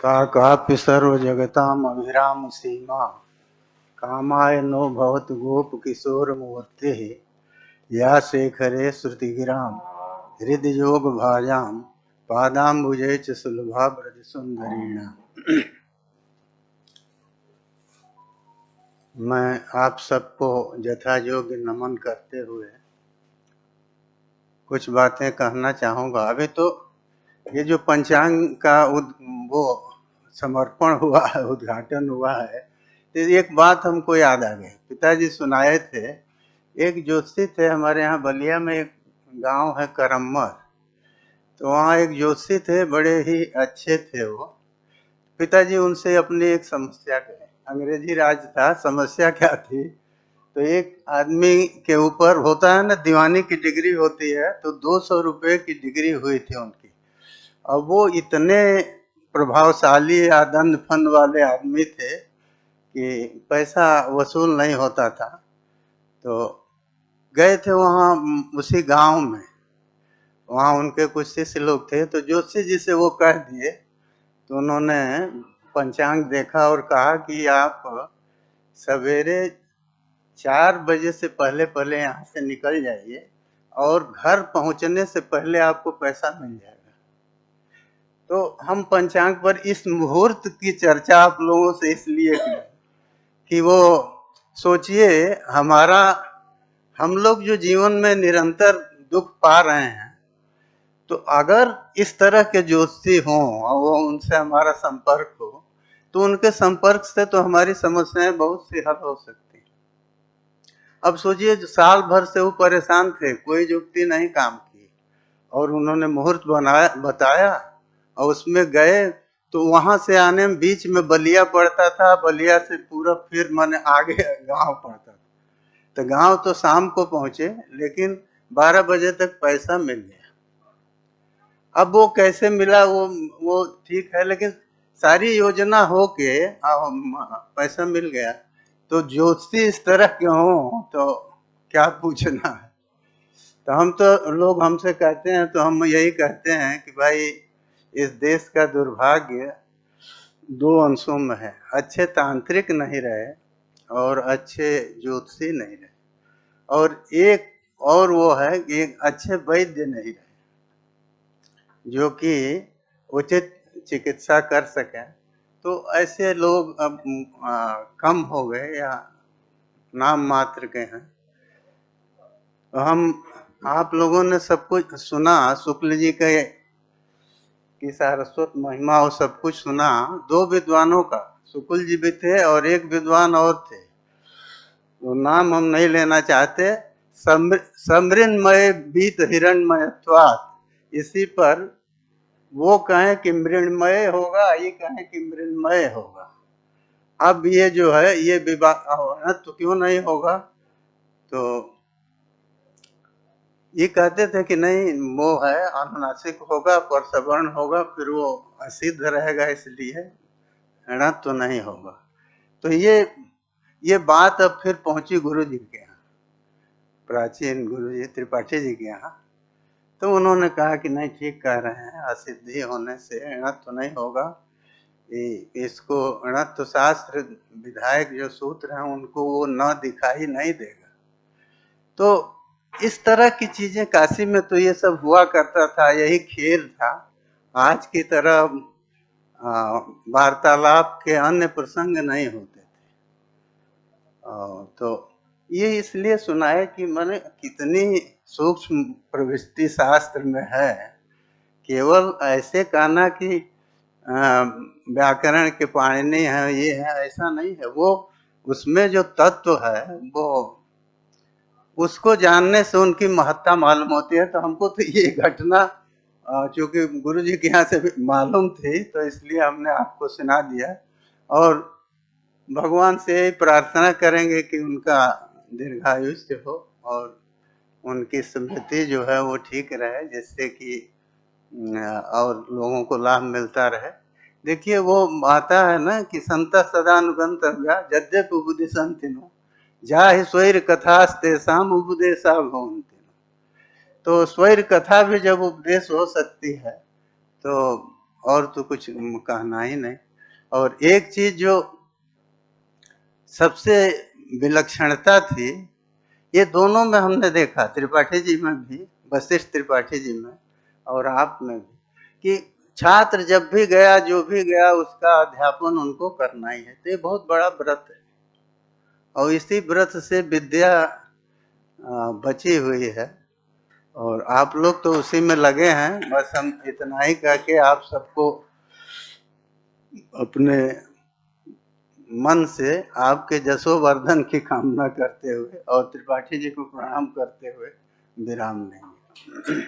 सा काप्य सर्वजगताम् अभिराम सीमा कामाय नो भवतु गोप किशोर मूर्तिः या शेखरे श्रुतिगिरां हृदयोग भाजां पादाम्बुजे च सुलभा ब्रज सुंदरीणा। मैं आप सबको यथा योग्य नमन करते हुए कुछ बातें कहना चाहूँगा। अभी तो ये जो पंचांग का वो समर्पण हुआ है, उद्घाटन हुआ है, तो एक बात हमको याद आ गई। पिताजी सुनाए थे, एक ज्योतिषी थे हमारे यहाँ बलिया में, एक गांव है करम्मर, तो वहाँ एक ज्योतिषी थे, बड़े ही अच्छे थे वो। पिताजी उनसे अपनी एक समस्या कहे, अंग्रेजी राज था, समस्या क्या थी, तो एक आदमी के ऊपर होता है ना, दीवानी की डिग्री होती है, तो 200 रुपये की डिग्री हुई थी उनकी। अब वो इतने प्रभावशाली या दंड फंड वाले आदमी थे कि पैसा वसूल नहीं होता था। तो गए थे वहाँ उसी गांव में, वहाँ उनके कुछ शिष्य लोग थे, तो ज्योतिषी जी से वो कह दिए, तो उन्होंने पंचांग देखा और कहा कि आप सवेरे 4 बजे से पहले पहले यहाँ से निकल जाइए और घर पहुँचने से पहले आपको पैसा मिल जाएगा। तो हम पंचांग पर इस मुहूर्त की चर्चा आप लोगों से इसलिए की कि वो सोचिए, हम लोग जो जीवन में निरंतर दुख पा रहे हैं, तो अगर इस तरह के ज्योतिषी हों और वो उनसे हमारा संपर्क हो, तो उनके संपर्क से तो हमारी समस्याएं बहुत सी हल हो सकती। अब सोचिए, जो साल भर से वो परेशान थे, कोई युक्ति नहीं काम की, और उन्होंने मुहूर्त बताया और उसमें गए, तो वहां से आने में बीच में बलिया पड़ता था, बलिया से पूरा फिर माने आगे गांव पड़ता था। तो गांव तो शाम को पहुंचे, लेकिन 12 बजे तक पैसा मिल गया। अब वो कैसे मिला वो ठीक है, लेकिन सारी योजना हो के पैसा मिल गया। तो ज्योतिषी इस तरह के हों तो क्या पूछना है। तो हम तो लोग हमसे कहते हैं, तो हम यही कहते हैं कि भाई, इस देश का दुर्भाग्य 2 अंशों में है, अच्छे तांत्रिक नहीं रहे और अच्छे ज्योतिषी नहीं रहे, और एक और वो है कि एक अच्छे वैद्य नहीं रहे जो कि उचित चिकित्सा कर सकें। तो ऐसे लोग अब कम हो गए या नाम मात्र के हैं। हम आप लोगों ने सब कुछ सुना, शुक्ल जी के की सारस्वत महिमा और सब कुछ सुना। 2 विद्वानों का, शुक्ल जी भी थे और एक विद्वान और थे, वो नाम हम नहीं लेना चाहते। समृन्मय बीत हिरण्मयत्वात्, इसी पर वो कहें कि मृण्मय होगा, ये कहें कि मृण्मय होगा। अब ये जो है, ये विवाह तो क्यों नहीं होगा, तो ये कहते थे कि नहीं, वो है अनुनासिक होगा, पर सवर्ण होगा, फिर वो असिद्ध रहेगा, इसलिए ऋण तो नहीं होगा। तो ये बात अब फिर पहुंची गुरु जी के यहाँ, प्राचीन गुरु जी त्रिपाठी जी के यहाँ। तो उन्होंने कहा कि नहीं, ठीक कह रहे हैं, असिद्धि होने से ऋण तो नहीं होगा। इसको ऋणत्व शास्त्र विधायक जो सूत्र हैं, उनको वो न दिखाई नहीं देगा। तो इस तरह की चीजें काशी में तो ये सब हुआ करता था, यही खेल था। आज की तरह वार्तालाप के अन्य प्रसंग नहीं होते थे। तो ये इसलिए सुनाए कि मैंने कितनी सूक्ष्म प्रवृत्ति शास्त्र में है। केवल ऐसे कहना कि व्याकरण के पाणिनि है, ये है, ऐसा नहीं है। वो उसमें जो तत्व है, वो उसको जानने से उनकी महत्ता मालूम होती है। तो हमको तो ये घटना चूंकि गुरु जी के यहाँ से मालूम थी, तो इसलिए हमने आपको सुना दिया, और भगवान से प्रार्थना करेंगे कि उनका दीर्घायुष्य हो और उनकी स्मृति जो है वो ठीक रहे, जिससे कि और लोगों को लाभ मिलता रहे। देखिए, वो आता है ना कि संत सदानुगंतव्या यद्यप उपदिशन्तिनो जाहि स्वैर कथास्तेषाम् उपदेशा भवन्ति। तो स्वैर कथा भी जब उपदेश हो सकती है, तो और तो कुछ कहना ही नहीं। और एक चीज जो सबसे विलक्षणता थी, ये दोनों में हमने देखा, त्रिपाठी जी में भी, वशिष्ठ त्रिपाठी जी में और आप में भी, कि छात्र जब भी गया, जो भी गया, उसका अध्यापन उनको करना ही है। तो ये बहुत बड़ा व्रत है और इसी व्रत से विद्या बची हुई है और आप लोग तो उसी में लगे हैं। बस हम इतना ही कह के आप सबको अपने मन से आपके जसोवर्धन की कामना करते हुए और त्रिपाठी जी को प्रणाम करते हुए विराम देंगे।